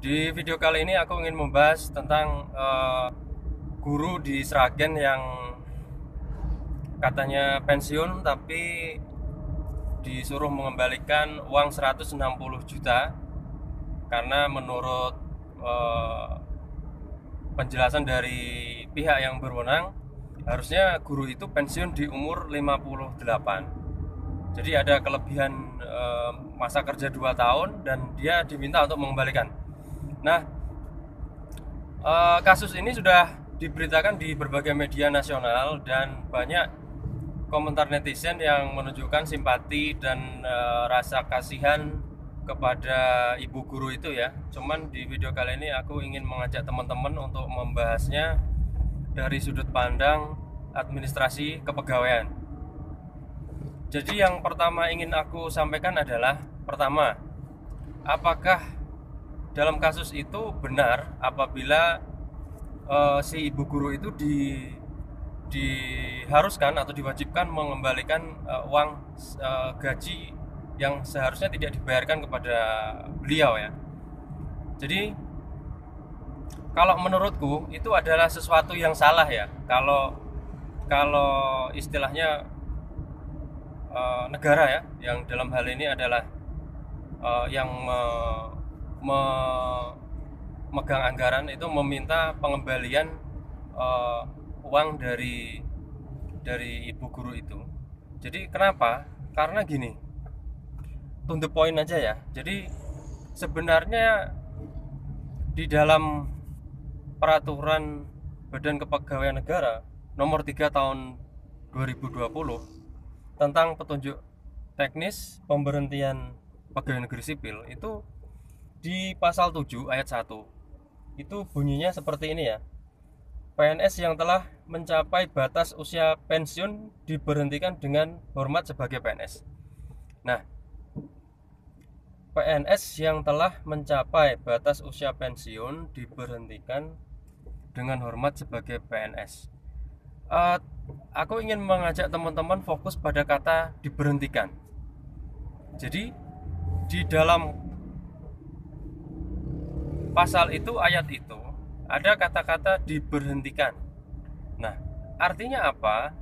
Di video kali ini aku ingin membahas tentang guru di Sragen yang katanya pensiun tapi disuruh mengembalikan uang 160 juta karena menurut penjelasan dari pihak yang berwenang harusnya guru itu pensiun di umur 58. Jadi ada kelebihan masa kerja 2 tahun dan dia diminta untuk mengembalikan. Nah, kasus ini sudah diberitakan di berbagai media nasional dan banyak komentar netizen yang menunjukkan simpati dan rasa kasihan kepada ibu guru itu ya. Cuman di video kali ini aku ingin mengajak teman-teman untuk membahasnya dari sudut pandang administrasi kepegawaian. Jadi yang pertama ingin aku sampaikan adalah, pertama, apakah dalam kasus itu benar apabila si ibu guru itu diharuskan atau diwajibkan mengembalikan uang gaji yang seharusnya tidak dibayarkan kepada beliau ya. Jadi kalau menurutku itu adalah sesuatu yang salah ya. Kalau istilahnya negara ya, yang dalam hal ini adalah yang memegang anggaran itu meminta pengembalian uang dari ibu guru itu. Jadi kenapa? Karena gini, to the point aja ya. Jadi sebenarnya di dalam peraturan Badan Kepegawaian Negara nomor 3 tahun 2020 tentang petunjuk teknis pemberhentian pegawai negeri sipil itu di pasal 7 ayat 1 itu bunyinya seperti ini ya. PNS yang telah mencapai batas usia pensiun diberhentikan dengan hormat sebagai PNS. Nah, PNS yang telah mencapai batas usia pensiun diberhentikan dengan hormat sebagai PNS. Aku ingin mengajak teman-teman fokus pada kata diberhentikan. Jadi di dalam pasal itu, ayat itu, ada kata-kata diberhentikan. Nah, artinya apa?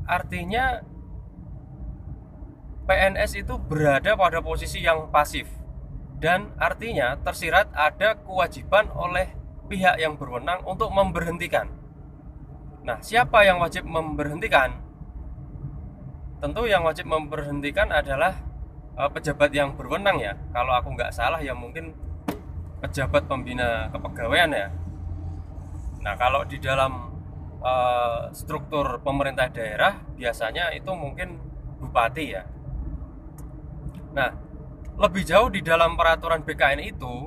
Artinya PNS itu berada pada posisi yang pasif. Dan artinya tersirat ada kewajiban oleh pihak yang berwenang untuk memberhentikan. Nah, siapa yang wajib memberhentikan? Tentu yang wajib memberhentikan adalah pejabat yang berwenang ya. Kalau aku nggak salah ya mungkin pejabat pembina kepegawaian ya. Nah, kalau di dalam struktur pemerintah daerah biasanya itu mungkin bupati ya. Nah, lebih jauh di dalam peraturan BKN itu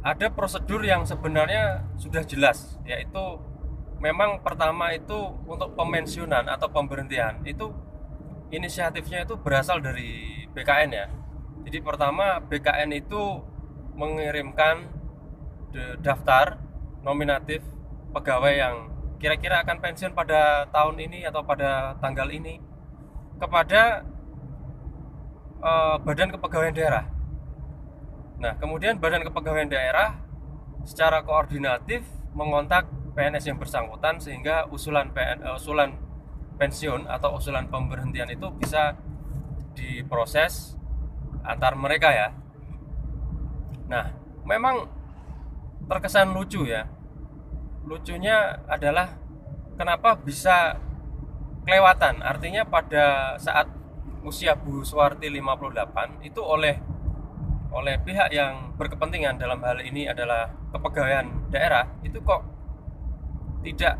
ada prosedur yang sebenarnya sudah jelas, yaitu memang pertama itu untuk pemensiunan atau pemberhentian itu inisiatifnya itu berasal dari BKN ya. Jadi pertama BKN itu mengirimkan daftar nominatif pegawai yang kira-kira akan pensiun pada tahun ini atau pada tanggal ini kepada Badan Kepegawaian Daerah. Nah, kemudian Badan Kepegawaian Daerah secara koordinatif mengontak PNS yang bersangkutan sehingga usulan pensiun atau usulan pemberhentian itu bisa diproses antar mereka ya. Nah, memang terkesan lucu ya. Lucunya adalah kenapa bisa kelewatan. Artinya pada saat usia Bu Suwarti 58 itu oleh pihak yang berkepentingan, dalam hal ini adalah kepegawaian daerah, itu kok tidak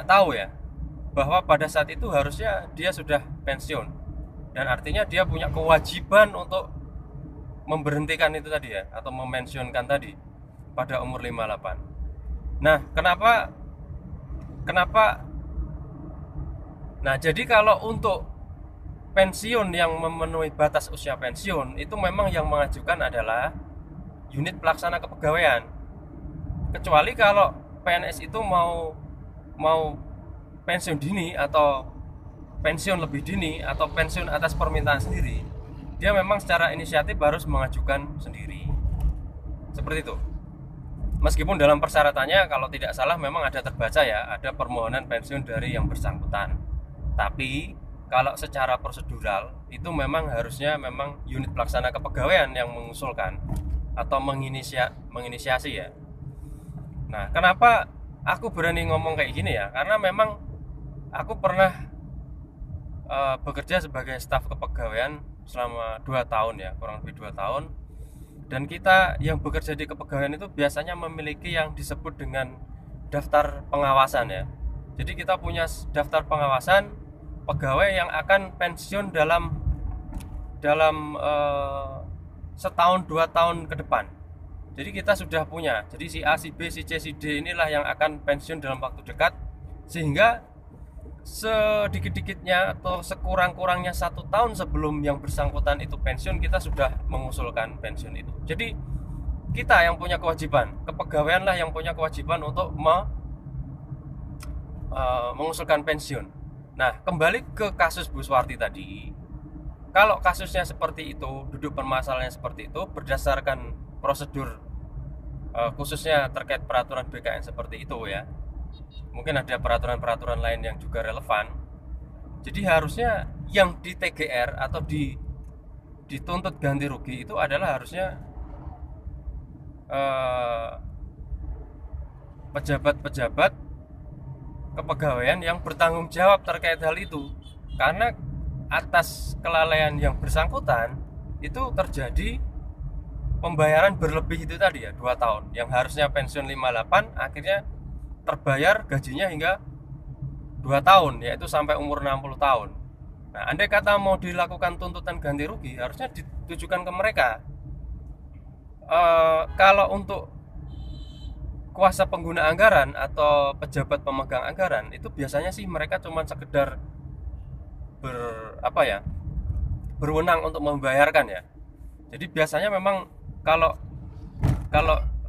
tahu ya bahwa pada saat itu harusnya dia sudah pensiun. Dan artinya dia punya kewajiban untuk memberhentikan itu tadi ya, atau memensiunkan tadi pada umur 58. Nah, kenapa? Nah, jadi kalau untuk pensiun yang memenuhi batas usia pensiun itu memang yang mengajukan adalah unit pelaksana kepegawaian. Kecuali kalau PNS itu mau pensiun dini atau pensiun lebih dini atau pensiun atas permintaan sendiri, dia memang secara inisiatif harus mengajukan sendiri. Seperti itu. Meskipun dalam persyaratannya kalau tidak salah memang ada terbaca ya, ada permohonan pensiun dari yang bersangkutan. Tapi kalau secara prosedural itu memang harusnya memang unit pelaksana kepegawaian yang mengusulkan atau menginisiasi ya. Nah, kenapa aku berani ngomong kayak gini ya? Karena memang aku pernah bekerja sebagai staf kepegawaian selama 2 tahun ya, kurang lebih 2 tahun. Dan kita yang bekerja di kepegawaian itu biasanya memiliki yang disebut dengan daftar pengawasan ya. Jadi kita punya daftar pengawasan pegawai yang akan pensiun dalam setahun 2 tahun ke depan. Jadi kita sudah punya. Jadi si A, si B, si C, si D inilah yang akan pensiun dalam waktu dekat, sehingga sedikit-dikitnya atau sekurang-kurangnya 1 tahun sebelum yang bersangkutan itu pensiun, kita sudah mengusulkan pensiun itu. Jadi kita yang punya kewajiban, kepegawaianlah yang punya kewajiban untuk mengusulkan pensiun. Nah, kembali ke kasus Bu Suwarti tadi, kalau kasusnya seperti itu, duduk permasalahannya seperti itu, berdasarkan prosedur khususnya terkait peraturan BKN seperti itu ya, mungkin ada peraturan-peraturan lain yang juga relevan. Jadi harusnya yang di TGR atau dituntut ganti rugi itu adalah harusnya pejabat-pejabat kepegawaian yang bertanggung jawab terkait hal itu. Karena atas kelalaian yang bersangkutan itu terjadi pembayaran berlebih itu tadi ya, 2 tahun. Yang harusnya pensiun 58 akhirnya terbayar gajinya hingga 2 tahun, yaitu sampai umur 60 tahun. Nah, andai kata mau dilakukan tuntutan ganti rugi, harusnya ditujukan ke mereka. Kalau untuk kuasa pengguna anggaran atau pejabat pemegang anggaran, itu biasanya sih mereka cuma sekedar berwenang untuk membayarkan ya. Jadi biasanya memang kalau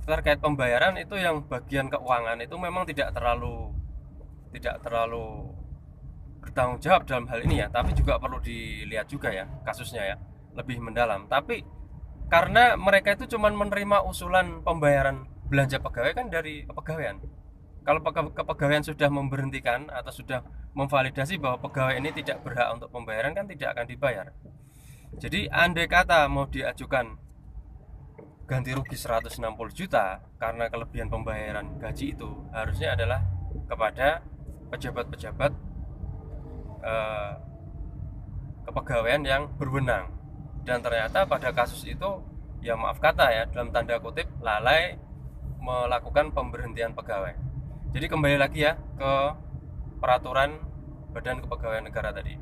terkait pembayaran itu yang bagian keuangan itu memang tidak terlalu bertanggung jawab dalam hal ini ya, tapi juga perlu dilihat juga ya kasusnya ya lebih mendalam. Tapi karena mereka itu cuma menerima usulan pembayaran belanja pegawai kan dari kepegawaian. Kalau kepegawaian sudah memberhentikan atau sudah memvalidasi bahwa pegawai ini tidak berhak untuk pembayaran, kan tidak akan dibayar. Jadi andai kata mau diajukan ganti rugi 160 juta karena kelebihan pembayaran gaji, itu harusnya adalah kepada pejabat-pejabat kepegawaian yang berwenang. Dan ternyata pada kasus itu ya maaf kata ya, dalam tanda kutip, lalai melakukan pemberhentian pegawai. Jadi kembali lagi ya ke peraturan Badan Kepegawaian Negara tadi.